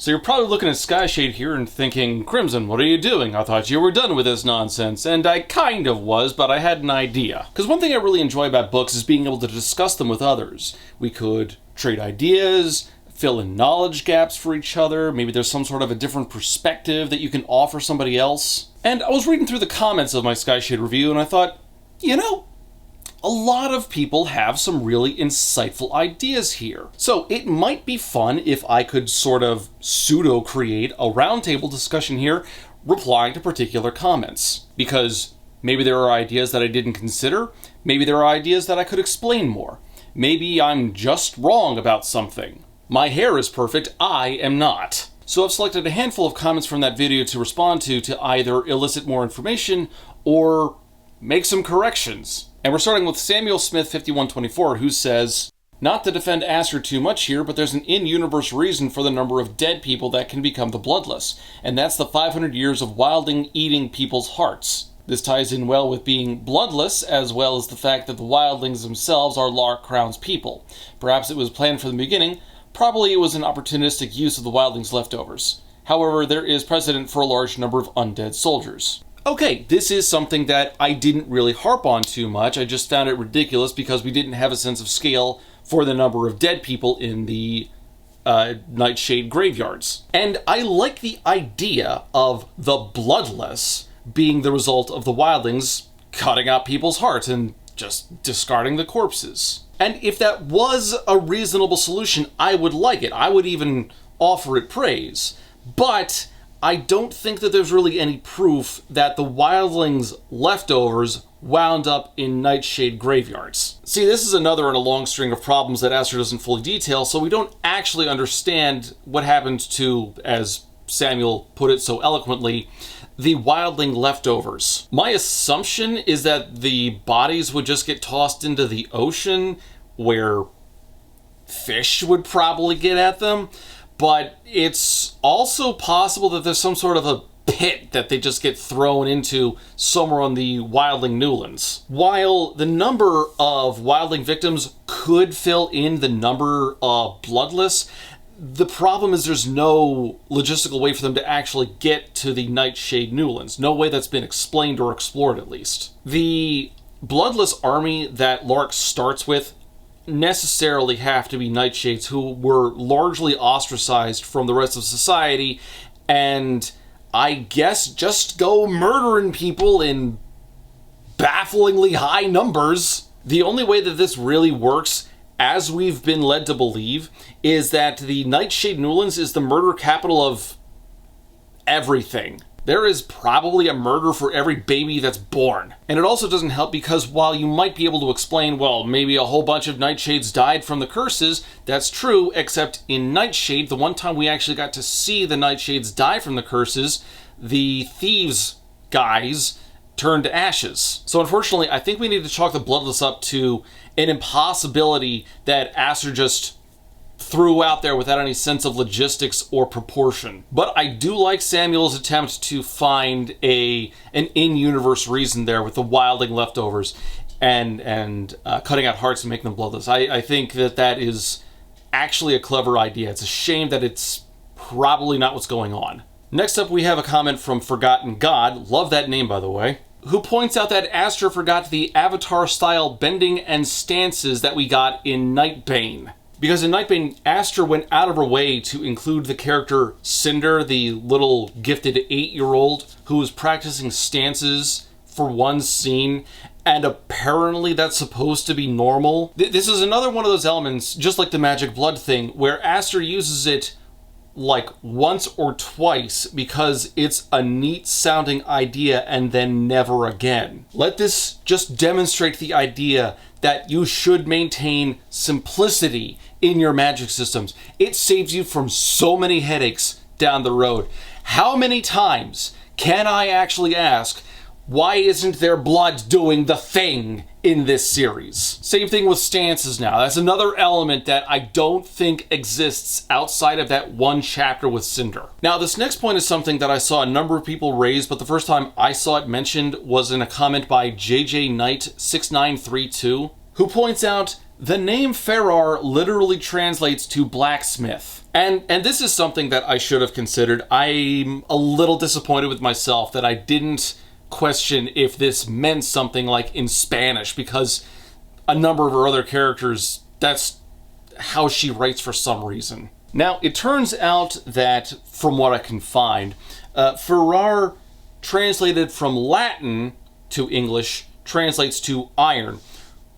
So you're probably looking at Skyshade here and thinking, Crimson, what are you doing? I thought you were done with this nonsense. And I kind of was, but I had an idea. Because one thing I really enjoy about books is being able to discuss them with others. We could trade ideas, fill in knowledge gaps for each other. Maybe there's some sort of a different perspective that you can offer somebody else. And I was reading through the comments of my Skyshade review and I thought, you know, a lot of people have some really insightful ideas here. So it might be fun if I could sort of pseudo-create a roundtable discussion here, replying to particular comments. Because maybe there are ideas that I didn't consider, maybe there are ideas that I could explain more. Maybe I'm just wrong about something. My hair is perfect, I am not. So I've selected a handful of comments from that video to respond to either elicit more information or make some corrections. And we're starting with Samuel Smith 5124, who says, not to defend Aster too much here, but there's an in-universe reason for the number of dead people that can become the bloodless, and that's the 500 years of wilding eating people's hearts. This ties in well with being bloodless, as well as the fact that the wildlings themselves are Lark Crown's people. Perhaps it was planned from the beginning, probably it was an opportunistic use of the wildlings' leftovers. However, there is precedent for a large number of undead soldiers. Okay, this is something that I didn't really harp on too much. I just found it ridiculous because we didn't have a sense of scale for the number of dead people in the Nightshade graveyards. And I like the idea of the bloodless being the result of the wildlings cutting out people's hearts and just discarding the corpses. And if that was a reasonable solution, I would like it. I would even offer it praise. But I don't think that there's really any proof that the wildlings' leftovers wound up in Nightshade graveyards. See, this is another in a long string of problems that Aster doesn't fully detail, so we don't actually understand what happened to, as Samuel put it so eloquently, the wildling leftovers. My assumption is that the bodies would just get tossed into the ocean, where fish would probably get at them. But it's also possible that there's some sort of a pit that they just get thrown into somewhere on the wildling newlands. While the number of wildling victims could fill in the number of bloodless, the problem is there's no logistical way for them to actually get to the Nightshade newlands. No way that's been explained or explored, at least. The bloodless army that Lark starts with necessarily have to be Nightshades who were largely ostracized from the rest of society and I guess just go murdering people in bafflingly high numbers. The only way that this really works, as we've been led to believe, is that the Nightshade Newlands is the murder capital of everything. There is probably a murder for every baby that's born. And it also doesn't help because while you might be able to explain, well, maybe a whole bunch of Nightshades died from the curses, that's true, except in Nightshade, the one time we actually got to see the Nightshades die from the curses, the thieves guys turned to ashes. So unfortunately, I think we need to chalk the bloodless up to an impossibility that Aster just threw out there without any sense of logistics or proportion. But I do like Samuel's attempt to find an in-universe reason there with the wildling leftovers and cutting out hearts and making them bloodless. I think that is actually a clever idea. It's a shame that it's probably not what's going on. Next up, we have a comment from Forgotten God, love that name by the way, who points out that Aster forgot the Avatar-style bending and stances that we got in Nightbane. Because in Nightbane, Aster went out of her way to include the character Cinder, the little gifted 8-year-old who was practicing stances for one scene, and apparently that's supposed to be normal. This is another one of those elements, just like the magic blood thing, where Aster uses it like once or twice because it's a neat sounding idea and then never again. Let this just demonstrate the idea that you should maintain simplicity in your magic systems. It saves you from so many headaches down the road. How many times can I actually ask, why isn't there blood doing the thing in this series? Same thing with stances now. That's another element that I don't think exists outside of that one chapter with Cinder. Now, this next point is something that I saw a number of people raise, but the first time I saw it mentioned was in a comment by JJ Knight 6932, who points out The name Ferrar literally translates to blacksmith. And this is something that I should have considered. I'm a little disappointed with myself that I didn't question if this meant something like in Spanish, because a number of her other characters, that's how she writes for some reason. Now, it turns out that, from what I can find, Ferrar, translated from Latin to English, translates to iron.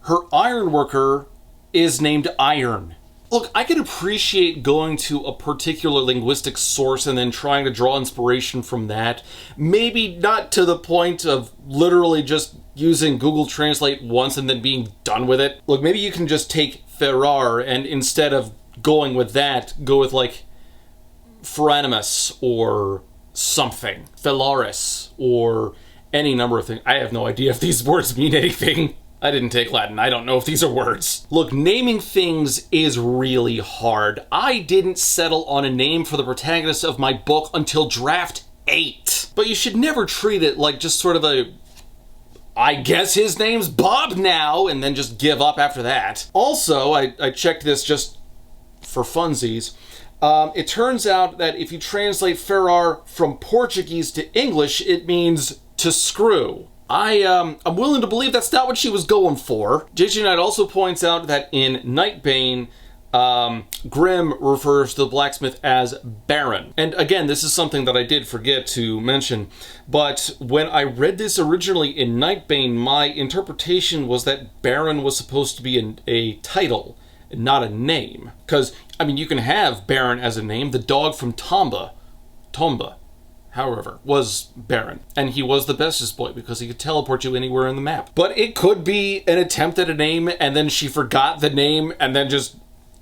Her iron worker is named Iron. Look, I can appreciate going to a particular linguistic source and then trying to draw inspiration from that. Maybe not to the point of literally just using Google Translate once and then being done with it. Look, maybe you can just take Ferrar and instead of going with that, go with like Ferranimus or something. Fellaris or any number of things. I have no idea if these words mean anything. I didn't take Latin. I don't know if these are words. Look, naming things is really hard. I didn't settle on a name for the protagonist of my book until draft 8. But you should never treat it like just sort of a, I guess his name's Bob now, and then just give up after that. Also, I checked this just for funsies. It turns out that if you translate Ferrar from Portuguese to English, it means to screw. I'm willing to believe that's not what she was going for. JJ Knight also points out that in Nightbane, Grimm refers to the blacksmith as Baron. And again, this is something that I did forget to mention, but when I read this originally in Nightbane, my interpretation was that Baron was supposed to be a title, not a name. Because, I mean, you can have Baron as a name. The dog from Tomba, however, was Baron. And he was the bestest boy because he could teleport you anywhere in the map. But it could be an attempt at a name and then she forgot the name and then just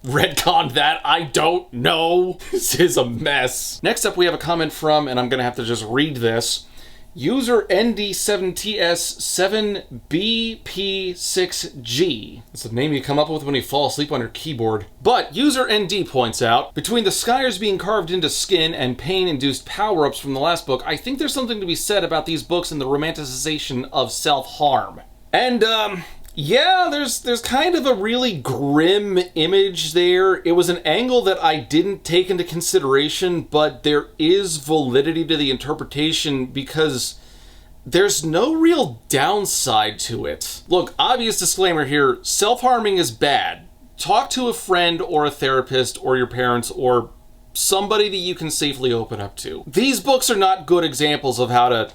retconned that. I don't know. This is a mess. Next up we have a comment from, and I'm going to have to just read this, user ND7TS7BP6G. That's the name you come up with when you fall asleep on your keyboard. But user ND points out, between the Skyers being carved into skin and pain-induced power-ups from the last book, I think there's something to be said about these books and the romanticization of self-harm. And, yeah, there's kind of a really grim image there. It was an angle that I didn't take into consideration, but there is validity to the interpretation because there's no real downside to it. Look, obvious disclaimer here, self-harming is bad. Talk to a friend or a therapist or your parents or somebody that you can safely open up to. These books are not good examples of how to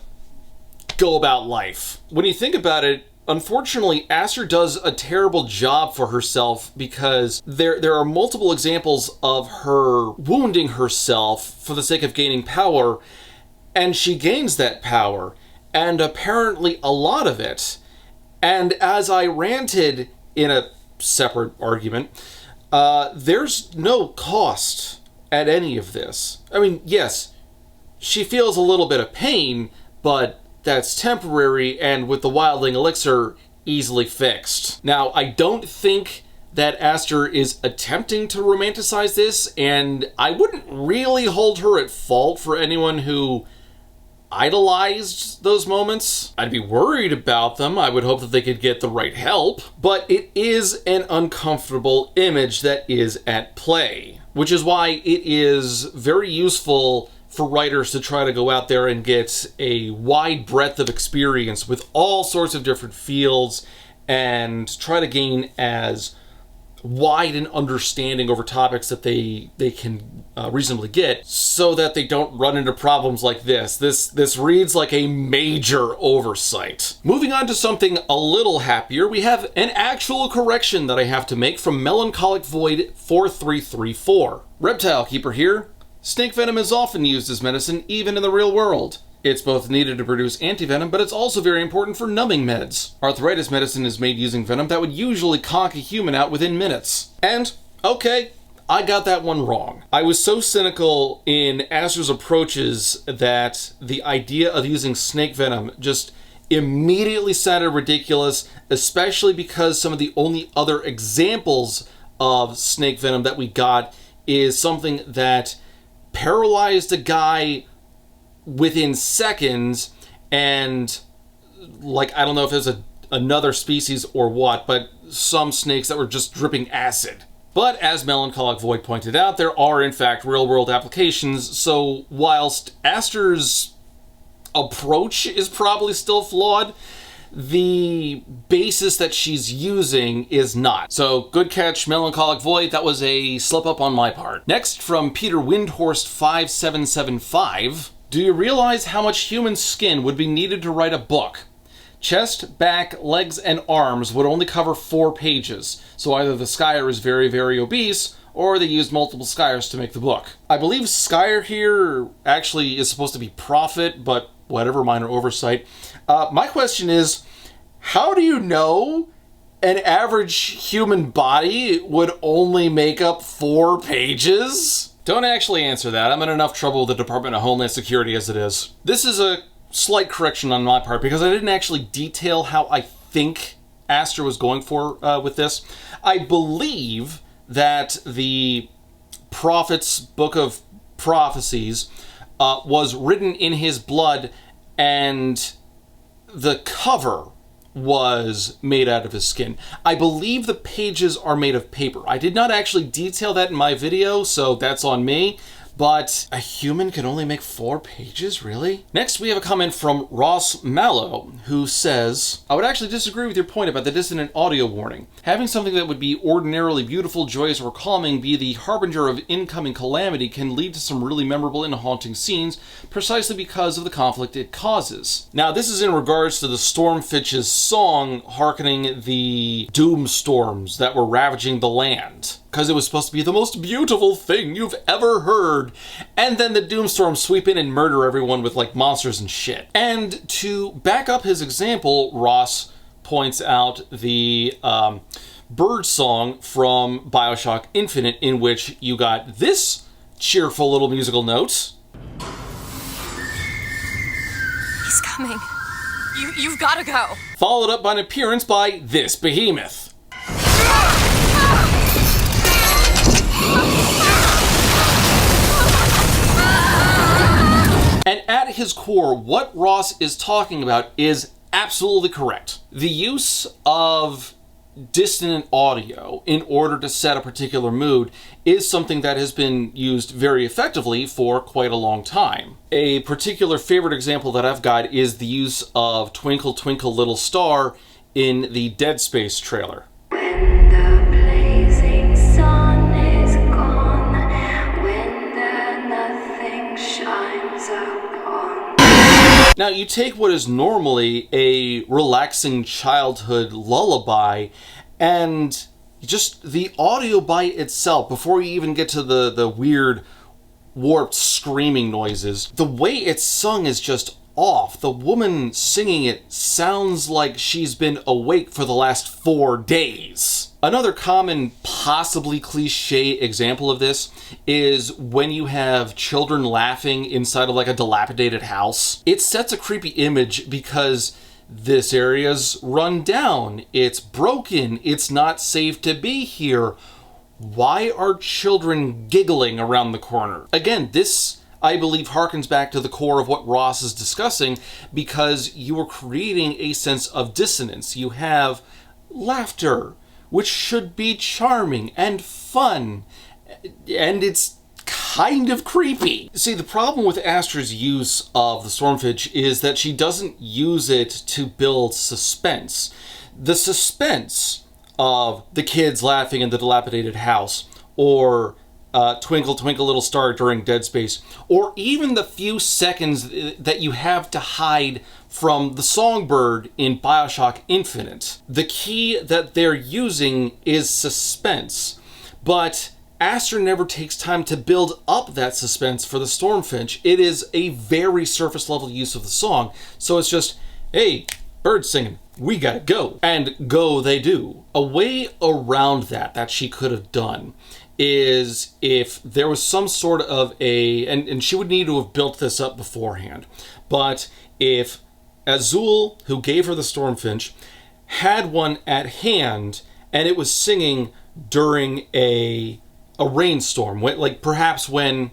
go about life. When you think about it, unfortunately, Aster does a terrible job for herself because there are multiple examples of her wounding herself for the sake of gaining power, and she gains that power, and apparently a lot of it. And as I ranted in a separate argument, there's no cost at any of this. I mean, yes, she feels a little bit of pain, but that's temporary, and with the Wildling Elixir, easily fixed. Now, I don't think that Aster is attempting to romanticize this, and I wouldn't really hold her at fault for anyone who idolized those moments. I'd be worried about them. I would hope that they could get the right help. But it is an uncomfortable image that is at play, which is why it is very useful for writers to try to go out there and get a wide breadth of experience with all sorts of different fields and try to gain as wide an understanding over topics that they can reasonably get so that they don't run into problems like this. This reads like a major oversight. Moving on to something a little happier, we have an actual correction that I have to make from Melancholic Void 4334. Reptile Keeper here. Snake venom is often used as medicine, even in the real world. It's both needed to produce antivenom, but it's also very important for numbing meds. Arthritis medicine is made using venom that would usually conk a human out within minutes. And, okay, I got that one wrong. I was so cynical in Aster's approaches that the idea of using snake venom just immediately sounded ridiculous, especially because some of the only other examples of snake venom that we got is something that paralyzed a guy within seconds, and like, I don't know if there's another species or what, but some snakes that were just dripping acid. But as Melancholic Void pointed out, there are in fact real-world applications, so whilst Aster's approach is probably still flawed, the basis that she's using is not. So good catch, Melancholic Void. That was a slip up on my part. Next, from Peter Windhorst 5775, do you realize how much human skin would be needed to write a book? Chest, back, legs, and arms would only cover 4 pages, so either the Skyer is very, very obese, or they used multiple Skyers to make the book. I believe Skyer here actually is supposed to be Prophet, but whatever, minor oversight. My question is, how do you know an average human body would only make up 4 pages? Don't actually answer that. I'm in enough trouble with the Department of Homeland Security as it is. This is a slight correction on my part because I didn't actually detail how I think Aster was going for with this. I believe that the Prophet's Book of Prophecies was written in his blood, and the cover was made out of his skin. I believe the pages are made of paper. I did not actually detail that in my video, so that's on me. But a human can only make 4 pages, really? Next, we have a comment from Ross Mallow, who says, I would actually disagree with your point about the dissonant audio warning. Having something that would be ordinarily beautiful, joyous, or calming be the harbinger of incoming calamity can lead to some really memorable and haunting scenes, precisely because of the conflict it causes. Now, this is in regards to the Stormfinch's song hearkening the doom storms that were ravaging the land, because it was supposed to be the most beautiful thing you've ever heard. And then the Doomstorms sweep in and murder everyone with like monsters and shit. And to back up his example, Ross points out the bird song from BioShock Infinite, in which you got this cheerful little musical note. He's coming. You've got to go. Followed up by an appearance by this behemoth. And at his core, what Ross is talking about is absolutely correct. The use of dissonant audio in order to set a particular mood is something that has been used very effectively for quite a long time. A particular favorite example that I've got is the use of Twinkle Twinkle Little Star in the Dead Space trailer. Now, you take what is normally a relaxing childhood lullaby, and just the audio by itself, before you even get to the weird, warped screaming noises, the way it's sung is just off. The woman singing it sounds like she's been awake for the last 4 days. Another common, possibly cliche example of this is when you have children laughing inside of like a dilapidated house. It sets a creepy image because this area's run down, it's broken, it's not safe to be here. Why are children giggling around the corner? Again, this, I believe, harkens back to the core of what Ross is discussing, because you are creating a sense of dissonance. You have laughter, which should be charming and fun, and it's kind of creepy. See, the problem with Aster's use of the Stormfinch is that she doesn't use it to build suspense. The suspense of the kids laughing in the dilapidated house, or Twinkle Twinkle Little Star during Dead Space, or even the few seconds that you have to hide from the songbird in BioShock Infinite. The key that they're using is suspense, but Aster never takes time to build up that suspense for the Stormfinch. It is a very surface level use of the song, so it's just, hey, birds singing, we gotta go. And go they do. A way around that she could have done is if there was some sort of and she would need to have built this up beforehand, but if Azul, who gave her the Stormfinch, had one at hand and it was singing during a rainstorm, like perhaps when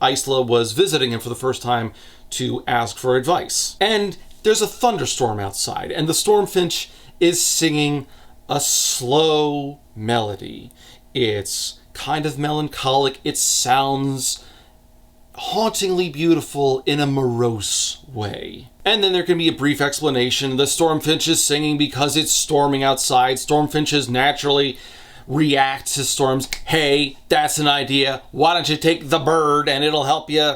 Isla was visiting him for the first time to ask for advice. And there's a thunderstorm outside, and the Stormfinch is singing a slow melody. It's kind of melancholic. It sounds hauntingly beautiful in a morose way. And then there can be a brief explanation. The stormfinch is singing because it's storming outside. Stormfinches naturally react to storms. Hey, that's an idea. Why don't you take the bird and it'll help you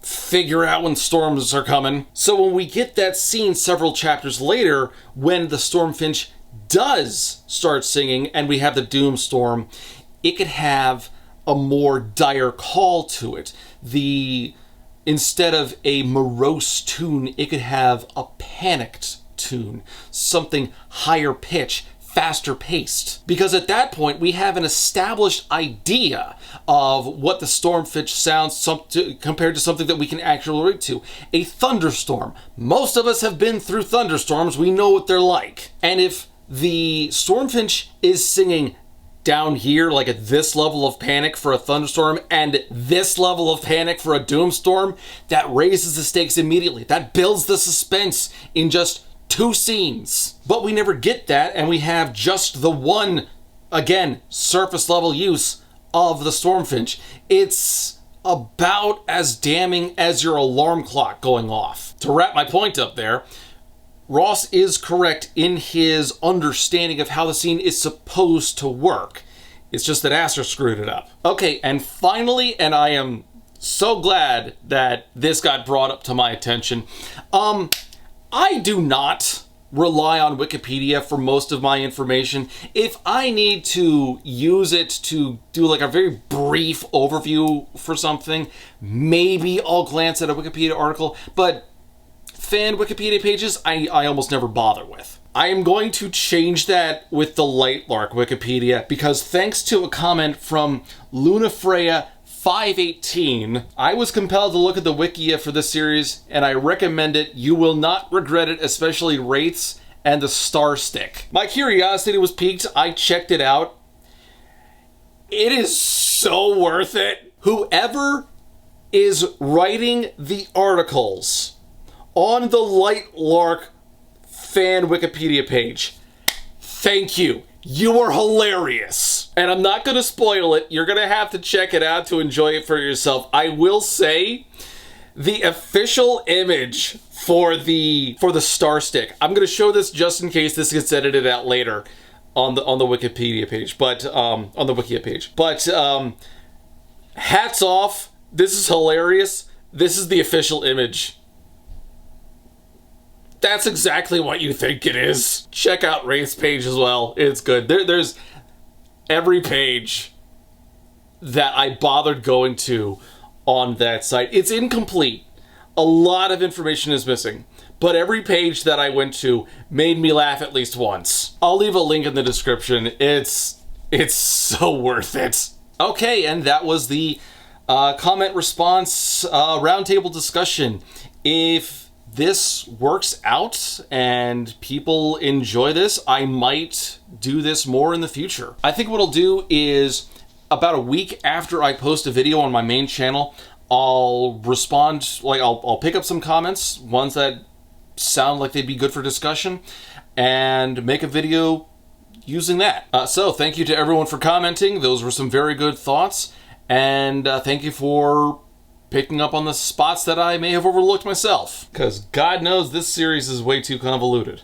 figure out when storms are coming. So when we get that scene several chapters later, when the stormfinch does start singing and we have the doom storm, it could have a more dire call to it. Instead of a morose tune, it could have a panicked tune, something higher pitch, faster paced. Because at that point, we have an established idea of what the stormfinch sounds compared to something that we can actually relate to. A thunderstorm. Most of us have been through thunderstorms. We know what they're like. And if the stormfinch is singing down here, like at this level of panic for a thunderstorm and this level of panic for a doomstorm, that raises the stakes immediately. That builds the suspense in just 2 scenes. But we never get that, and we have just the one, again, surface level use of the stormfinch. It's about as damning as your alarm clock going off. To wrap my point up there, Ross is correct in his understanding of how the scene is supposed to work. It's just that Aster screwed it up. Okay, and finally, and I am so glad that this got brought up to my attention, I do not rely on Wikipedia for most of my information. If I need to use it to do like a very brief overview for something, maybe I'll glance at a Wikipedia article, but fan Wikipedia pages, I almost never bother with. I am going to change that with the Lightlark Wikipedia because thanks to a comment from Lunafreya 518, I was compelled to look at the Wikia for this series, and I recommend it. You will not regret it, especially Wraiths and the Star Stick. My curiosity was piqued. I checked it out. It is so worth it. Whoever is writing the articles on the Lightlark fan Wikipedia page, thank you. You are hilarious. And I'm not going to spoil it. You're going to have to check it out to enjoy it for yourself. I will say the official image for the Star Stick. I'm going to show this just in case this gets edited out later on the Wikipedia page, but on the Wikia page. But hats off. This is hilarious. This is the official image. That's exactly what you think it is. Check out Wraith's page as well. It's good. There's every page that I bothered going to on that site. It's incomplete. A lot of information is missing. But every page that I went to made me laugh at least once. I'll leave a link in the description. It's so worth it. Okay, and that was the comment response roundtable discussion. If this works out and people enjoy this, I might do this more in the future. I think what I'll do is about a week after I post a video on my main channel, I'll respond, like I'll pick up some comments, ones that sound like they'd be good for discussion, and make a video using that. So thank you to everyone for commenting. Those were some very good thoughts, and thank you for picking up on the spots that I may have overlooked myself, because God knows this series is way too convoluted.